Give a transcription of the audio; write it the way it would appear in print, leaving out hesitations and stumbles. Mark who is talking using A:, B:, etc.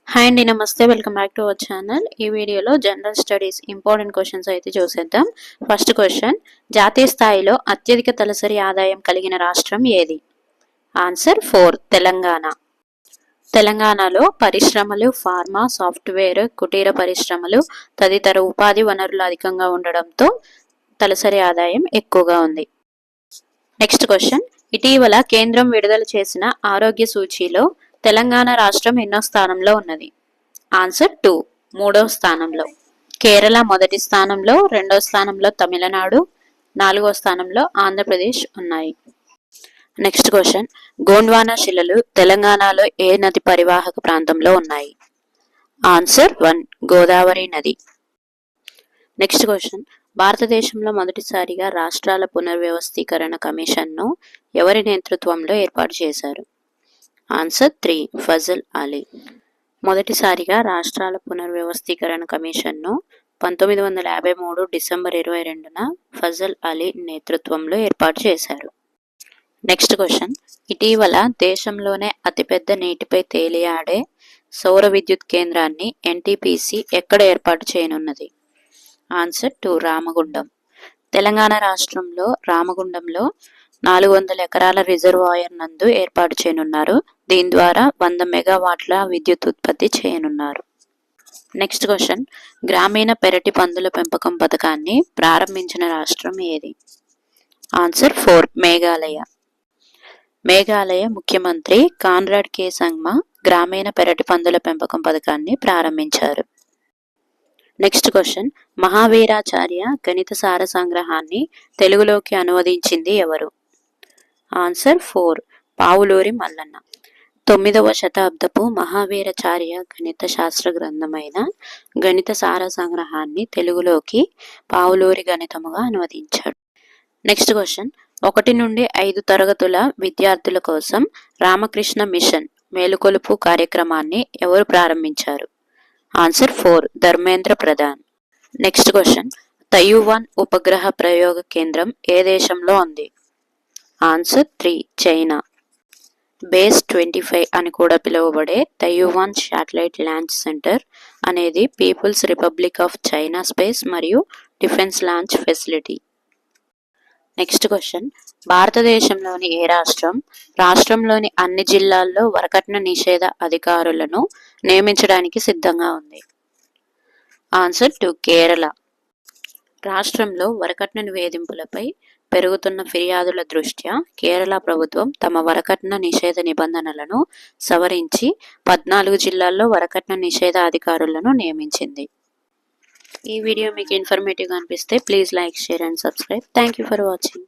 A: Hi అండి, నమస్తే. Welcome back to our channel. ఈ వీడియోలో జనరల్ స్టడీస్ ఇంపార్టెంట్ క్వశ్చన్స్ అయితే చూసేద్దాం. ఫస్ట్ క్వశ్చన్, జాతీయ స్థాయిలో అత్యధిక తలసరి ఆదాయం కలిగిన రాష్ట్రం ఏది? ఆన్సర్ 4, తెలంగాణ. తెలంగాణలో పరిశ్రమలు, ఫార్మా, సాఫ్ట్వేర్, కుటీర పరిశ్రమలు తదితర ఉపాధి వనరులు అధికంగా ఉండడంతో తలసరి ఆదాయం ఎక్కువగా ఉంది. నెక్స్ట్ క్వశ్చన్, ఇటీవల కేంద్రం విడుదల చేసిన ఆరోగ్య సూచీలో తెలంగాణ రాష్ట్రం ఎన్నో స్థానంలో ఉన్నది? ఆన్సర్ 2, 3వ స్థానంలో. కేరళ మొదటి స్థానంలో, 2వ స్థానంలో తమిళనాడు, 4వ స్థానంలో ఆంధ్రప్రదేశ్ ఉన్నాయి. నెక్స్ట్ క్వశ్చన్, గోండ్వానా శిలలు తెలంగాణలో ఏ నది పరివాహక ప్రాంతంలో ఉన్నాయి? ఆన్సర్ 1, గోదావరి నది. నెక్స్ట్ క్వశ్చన్, భారతదేశంలో మొదటిసారిగా రాష్ట్రాల పునర్వ్యవస్థీకరణ కమిషన్ను ఎవరి నేతృత్వంలో ఏర్పాటు చేశారు? ఆన్సర్ 3, ఫజల్ అలీ. మొదటిసారిగా రాష్ట్రాల పునర్వ్యవస్థీకరణ కమిషన్ను 1953 డిసెంబర్ 22న ఫజల్ అలీ నేతృత్వంలో ఏర్పాటు చేశారు. నెక్స్ట్ క్వశ్చన్, ఇటీవల దేశంలోనే అతిపెద్ద నీటిపై తేలియాడే సౌర విద్యుత్ కేంద్రాన్ని ఎన్టీపీసీ ఎక్కడ ఏర్పాటు చేయనున్నది? ఆన్సర్ 2, రామగుండం. తెలంగాణ రాష్ట్రంలో రామగుండంలో 400 ఎకరాల రిజర్వాయర్ నందు ఏర్పాటు చేయనున్నారు. దీని ద్వారా 100 మెగావాట్ల విద్యుత్ ఉత్పత్తి చేయనున్నారు. నెక్స్ట్ క్వశ్చన్, గ్రామీణ పెరటి పందుల పెంపకం పథకాన్ని ప్రారంభించిన రాష్ట్రం ఏది? ఆన్సర్ 4, మేఘాలయ. మేఘాలయ ముఖ్యమంత్రి కాన్రాడ్ కే సంగ్మా గ్రామీణ పెరటి పందుల పెంపకం పథకాన్ని ప్రారంభించారు. నెక్స్ట్ క్వశ్చన్, మహావీరాచార్య గణిత సార సంగ్రహాన్ని తెలుగులోకి అనువదించింది ఎవరు? ఆన్సర్ 4, పావులూరి మల్లన్న. 9వ శతాబ్దపు మహావీరాచార్య గణిత శాస్త్ర గ్రంథమైన గణిత సార సంగ్రహాన్ని తెలుగులోకి పావులూరి గణితముగా అనువదించాడు. నెక్స్ట్ క్వశ్చన్, 1 నుండి 5 తరగతుల విద్యార్థుల కోసం రామకృష్ణ మిషన్ మేలుకొలుపు కార్యక్రమాన్ని ఎవరు ప్రారంభించారు? Answer 4, Dharmendra Pradhan. Next question, Taiwan ఉపగ్రహ ప్రయోగ కేంద్రం ఏ దేశంలో ఉంది? Answer 3, China. బేస్ 25 అని కూడా పిలువబడే తైవాన్ శాటిలైట్ లాంచ్ సెంటర్ అనేది People's Republic of China space మరియు defence launch facility. Next question, భారతదేశంలోని ఏ రాష్ట్రంలోని అన్ని జిల్లాల్లో వరకట్న నిషేధ అధికారులను నియమించడానికి సిద్ధంగా ఉంది? ఆన్సర్ 2, కేరళ. రాష్ట్రంలో వరకట్న వేధింపులపై పెరుగుతున్న ఫిర్యాదుల దృష్ట్యా కేరళ ప్రభుత్వం తమ వరకట్న నిషేధ నిబంధనలను సవరించి 14 జిల్లాల్లో వరకట్న నిషేధ అధికారులను నియమించింది. ఈ వీడియో మీకు ఇన్ఫర్మేటివ్గా అనిపిస్తే please like, share and subscribe. Thank you for watching.